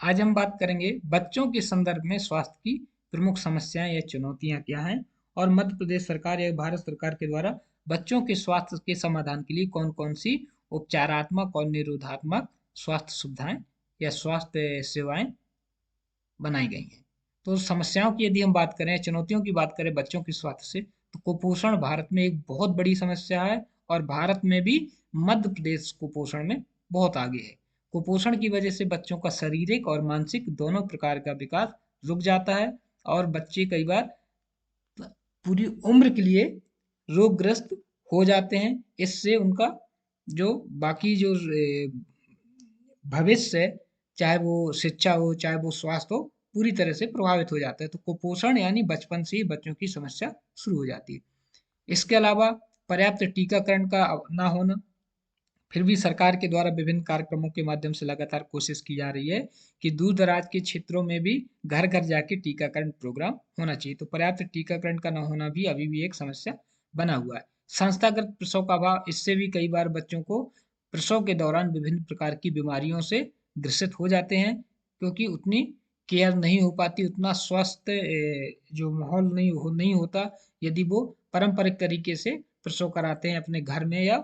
आज हम बात करेंगे बच्चों के संदर्भ में स्वास्थ्य की प्रमुख समस्याएं या चुनौतियां क्या हैं और मध्य प्रदेश सरकार या भारत सरकार के द्वारा बच्चों के स्वास्थ्य के समाधान के लिए कौन-कौन सी उपचारात्मक और निरोधात्मक स्वास्थ्य सुविधाएं या स्वास्थ्य सेवाएं बनाई गई हैं। तो समस्याओं की यदि हम बात करें, चुनौतियों की बात करें बच्चों के स्वास्थ्य से, तो कुपोषण भारत में एक बहुत बड़ी समस्या है और भारत में भी मध्य प्रदेश कुपोषण में बहुत आगे है। कुपोषण की वजह से बच्चों का शारीरिक और मानसिक दोनों प्रकार का विकास रुक जाता है और बच्चे कई बार पूरी उम्र के लिए रोगग्रस्त हो जाते हैं। इससे उनका जो बाकी जो भविष्य है, चाहे वो शिक्षा हो, चाहे वो स्वास्थ्य हो, पूरी तरह से प्रभावित हो जाता है। तो कुपोषण यानी बचपन से ही बच्चों की समस्या शुरू हो जाती है। इसके अलावा पर्याप्त टीकाकरण का ना होना, फिर भी सरकार के द्वारा विभिन्न कार्यक्रमों के माध्यम से लगातार कोशिश की जा रही है कि दूर दराज के क्षेत्रों में भी घर घर जाके टीकाकरण प्रोग्राम होना चाहिए। तो पर्याप्त टीकाकरण का न होना भी अभी भी एक समस्या बना हुआ है। संस्थागत प्रसव का अभाव, इससे भी कई बार बच्चों को प्रसव के दौरान विभिन्न प्रकार की बीमारियों से ग्रसित हो जाते हैं क्योंकि उतनी केयर नहीं हो पाती, उतना स्वस्थ जो माहौल नहीं होता यदि वो पारंपरिक तरीके से प्रसव कराते हैं अपने घर में। या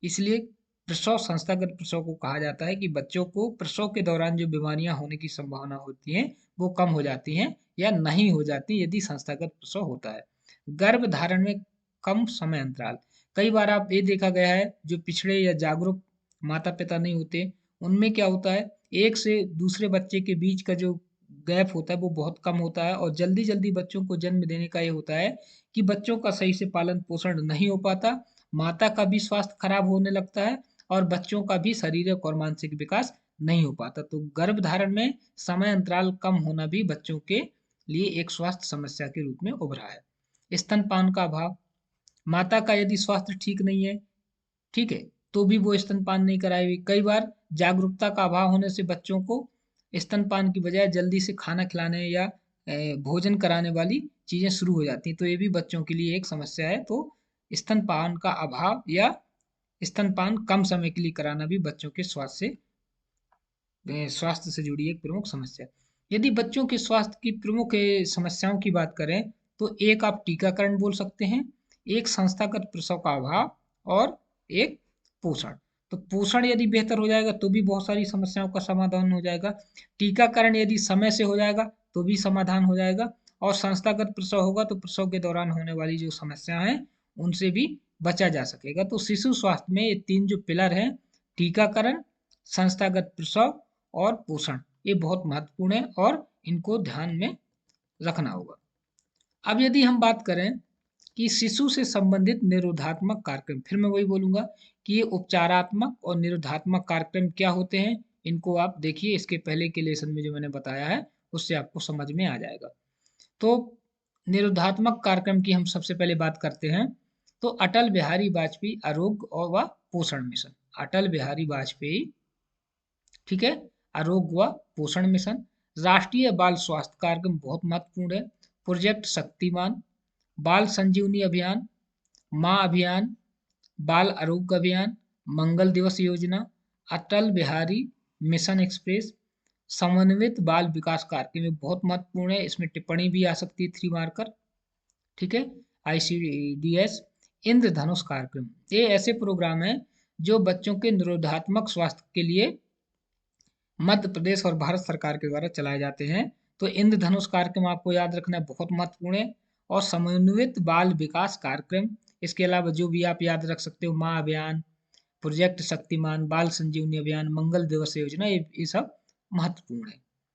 इसलिए प्रसव, संस्थागत प्रसव को कहा जाता है कि बच्चों को प्रसव के दौरान जो बीमारियां होने की संभावना होती हैं वो कम हो जाती हैं या नहीं हो जाती यदि संस्थागत प्रसव होता है। गर्भ धारण में कम समय अंतराल, कई बार आप ये देखा गया है जो पिछड़े या जागरूक माता पिता नहीं होते उनमें क्या होता है, एक से दूसरे बच्चे के बीच का जो गैप होता है वो बहुत कम होता है और जल्दी जल्दी बच्चों को जन्म देने का ये होता है कि बच्चों का सही से पालन पोषण नहीं हो पाता, माता का भी स्वास्थ्य खराब होने लगता है और बच्चों का भी शारीरिक और मानसिक विकास नहीं हो पाता। तो गर्भधारण में समय अंतराल कम होना भी बच्चों के लिए एक स्वास्थ्य समस्या के रूप में उभरा है। स्तनपान का अभाव, माता का यदि स्वास्थ्य ठीक नहीं है, ठीक है, तो भी वो स्तनपान नहीं कराएगी। कई बार जागरूकता का अभाव होने से बच्चों को स्तनपान की बजाय जल्दी से खाना खिलाने या भोजन कराने वाली चीजें शुरू हो जाती हैं, तो ये भी बच्चों के लिए एक समस्या है। तो स्तनपान का अभाव या स्तनपान कम समय के लिए कराना भी बच्चों के स्वास्थ्य से जुड़ी एक प्रमुख समस्या है। यदि बच्चों के स्वास्थ्य की प्रमुख समस्याओं की बात करें तो एक आप टीकाकरण बोल सकते हैं, एक संस्थागत प्रसव का अभाव और एक पोषण। तो पोषण यदि बेहतर हो जाएगा तो भी बहुत सारी समस्याओं का समाधान हो जाएगा। टीकाकरण यदि समय से हो जाएगा तो भी समाधान हो जाएगा और संस्थागत प्रसव होगा तो प्रसव के दौरान होने वाली जो समस्याएं हैं उनसे भी बचा जा सकेगा। तो शिशु स्वास्थ्य में ये तीन जो पिलर हैं, टीकाकरण, संस्थागत प्रसव और पोषण, ये बहुत महत्वपूर्ण है और इनको ध्यान में रखना होगा। अब यदि हम बात करें कि शिशु से संबंधित निरोधात्मक कार्यक्रम, फिर मैं वही बोलूंगा कि ये उपचारात्मक और निरोधात्मक कार्यक्रम क्या होते हैं, इनको आप देखिए, इसके पहले के लेसन में जो मैंने बताया है उससे आपको समझ में आ जाएगा। तो निरोधात्मक कार्यक्रम की हम सबसे पहले बात करते हैं। तो अटल बिहारी वाजपेयी आरोग्य और व पोषण मिशन, अटल बिहारी वाजपेयी, ठीक है, आरोग्य व पोषण मिशन, राष्ट्रीय बाल स्वास्थ्य कार्यक्रम बहुत महत्वपूर्ण है, प्रोजेक्ट शक्तिमान, बाल संजीवनी अभियान, माँ अभियान, बाल आरोग्य अभियान, मंगल दिवस योजना, अटल बिहारी मिशन एक्सप्रेस, समन्वित बाल विकास कार्यक्रम, ये बहुत महत्वपूर्ण है, इसमें टिप्पणी भी आ सकती है 3 मार्कर, ठीक है, ICDS, इंद्रधनुष कार्यक्रम, ये ऐसे प्रोग्राम हैं जो बच्चों के निरोधात्मक स्वास्थ्य के लिए मध्य प्रदेश और भारत सरकार के द्वारा चलाए जाते हैं। तो इंद्रधनुष कार्यक्रम आपको याद रखना बहुत महत्वपूर्ण है और समन्वित बाल विकास कार्यक्रम, इसके अलावा जो भी आप याद रख सकते हो, माँ अभियान, प्रोजेक्ट शक्तिमान, बाल संजीवनी अभियान, मंगल दिवस योजना, ये सब महत्वपूर्ण है।